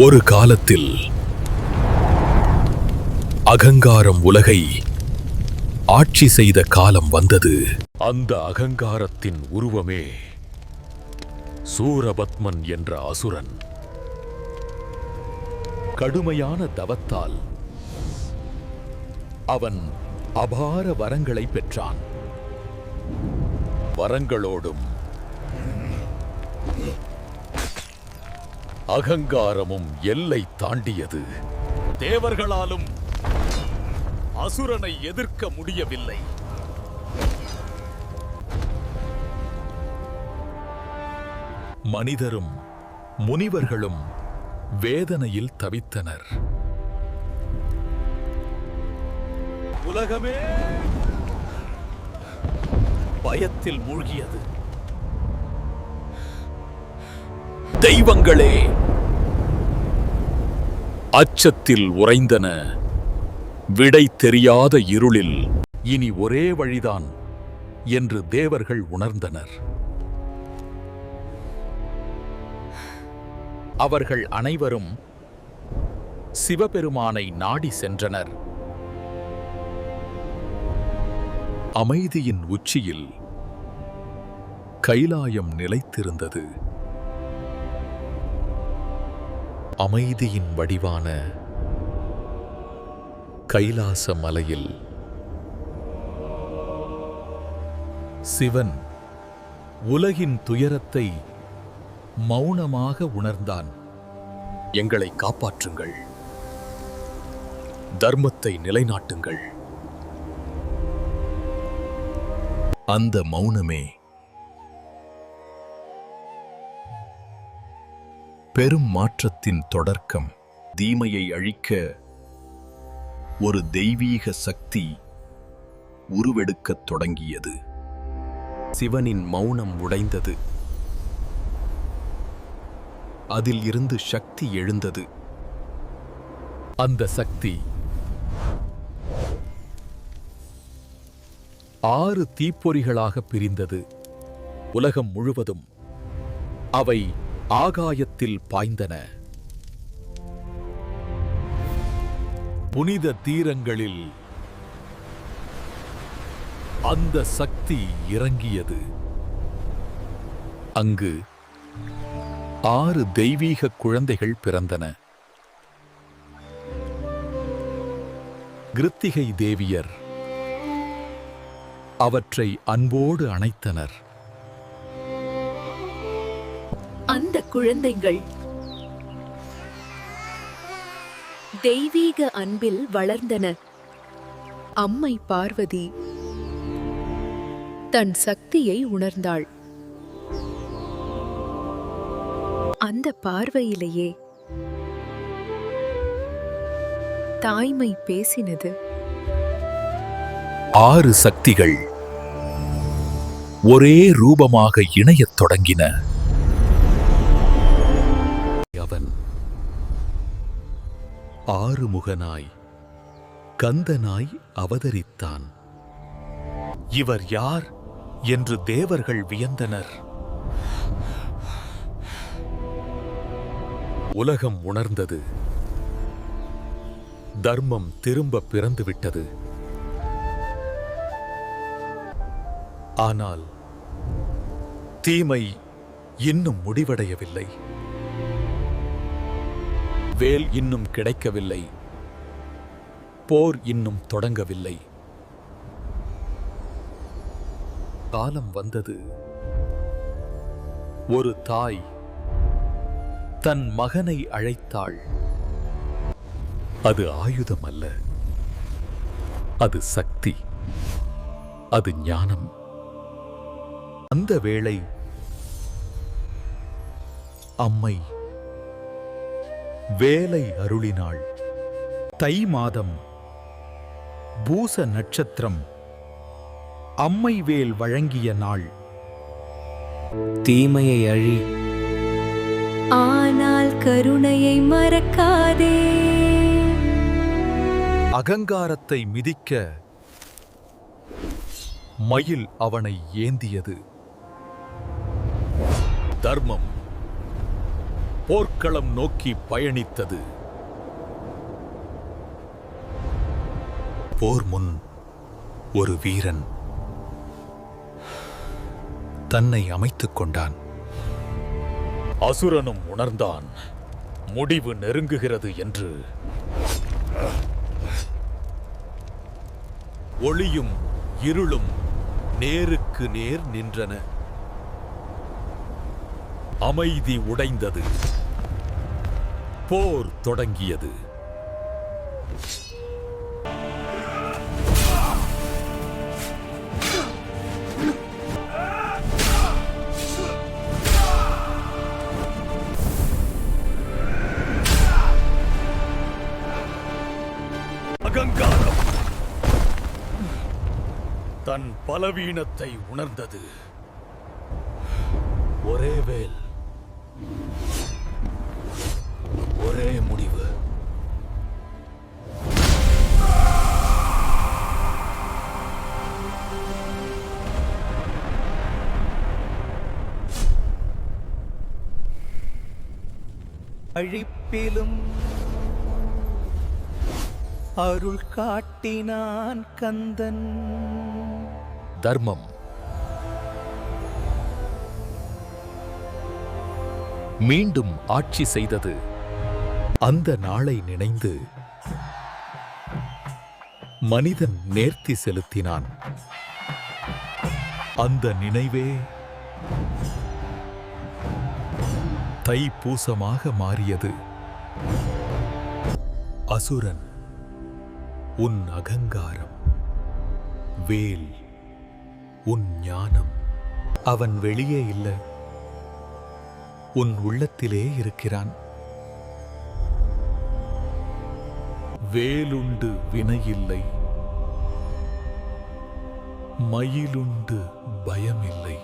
ஒரு காலத்தில் அகங்காரம் உலகை ஆட்சி செய்த காலம் வந்தது. அந்த அகங்காரத்தின் உருவமே சூரபத்மன் என்ற அசுரன். கடுமையான தவத்தால் அவன் அபார வரங்களை பெற்றான். வரங்களோடும் அகங்காரமும் எல்லை தாண்டியது. தேவர்களாலும் அசுரனை எதிர்க்க முடியவில்லை. மனிதரும் முனிவர்களும் வேதனையில் தவித்தனர். உலகமே பயத்தில் மூழ்கியது. தெய்வங்களே அச்சத்தில் உறைந்தன. விடை தெரியாத இருளில் இனி ஒரே வழிதான் என்று தேவர்கள் உணர்ந்தனர். அவர்கள் அனைவரும் சிவபெருமானை நாடி சென்றனர். அமைதியின் உச்சியில் கைலாயம் நிலைத்திருந்தது. அமைதியின் வடிவான கைலாச மலையில் சிவன் உலகின் துயரத்தை மௌனமாக உணர்ந்தான். எங்களை காப்பாற்றுங்கள், தர்மத்தை நிலைநாட்டுங்கள். அந்த மௌனமே பெரும் மாற்றத்தின் தொடர்க்கம். தீமையை அழிக்க ஒரு தெய்வீக சக்தி உருவெடுக்கத் தொடங்கியது. சிவனின் மௌனம் உடைந்தது. அதில் இருந்து சக்தி எழுந்தது. அந்த சக்தி 6 தீப்பொறிகளாக பிரிந்தது. உலகம் முழுவதும் அவை ஆகாயத்தில் பாய்ந்தன. புனித தீரங்களில் அந்த சக்தி இறங்கியது. அங்கு 6 தெய்வீக குழந்தைகள் பிறந்தன. கிருத்திகை தேவியர் அவற்றை அன்போடு அணைத்தனர். அந்த குழந்தைகள் தெய்வீக அன்பில் வளர்ந்தன. அம்மை பார்வதி தன் சக்தியை உணர்ந்தாள். அந்த பார்வையிலேயே தாய்மை பேசினது. 6 சக்திகள் ஒரே ரூபமாக இணையத் தொடங்கின. அவன் ஆறுமுகனாய் கந்தனாய் அவதரித்தான். இவர் யார் என்று தேவர்கள் வியந்தனர். உலகம் உணர்ந்தது. தர்மம் திரும்ப பிறந்துவிட்டது. ஆனால் தீமை இன்னும் முடிவடையவில்லை. வேல் இன்னும் கிடைக்கவில்லை. போர் இன்னும் தொடங்கவில்லை. காலம் வந்தது. ஒரு தாய் தன் மகனை அழைத்தாள். அது ஆயுதம் அல்ல, அது சக்தி, அது ஞானம். அந்த வேளை அம்மை வேலை அருளினாள். தை மாதம் பூச நட்சத்திரம் அம்மை வேல் வழங்கிய நாள். தீமையை அழி, ஆனால் கருணையை மறக்காதே. அகங்காரத்தை மிதிக்க மயில் அவனை ஏந்தியது. தர்மம் போர்க்களம் நோக்கி பயணித்தது. போர் முன் ஒரு வீரன் தன்னை அமைத்துக் கொண்டான். அசுரனும் உணர்ந்தான் முடிவு நெருங்குகிறது என்று. ஒளியும் இருளும் நேருக்கு நேர் நின்றன. அமைதி உடைந்தது. போர் தொடங்கியது. அகங்காரம் தன் பலவீனத்தை உணர்ந்தது. ஒரே வேல், ஒரே முடிவு. அழிப்பிலும் அருள் காட்டினான் கந்தன். தர்மம் மீண்டும் ஆட்சி செய்தது. அந்த நாளை நினைந்து மனிதன் நேர்த்தி செலுத்தினான். அந்த நினைவே தைப்பூசமாக மாறியது. அசுரன், உன் அகங்காரம், வேல், உன் ஞானம், அவன் வெளியே இல்லை, உன் உள்ளத்திலே இருக்கிறான். வேலுண்டு வினையில்லை, மயிலுண்டு பயமில்லை.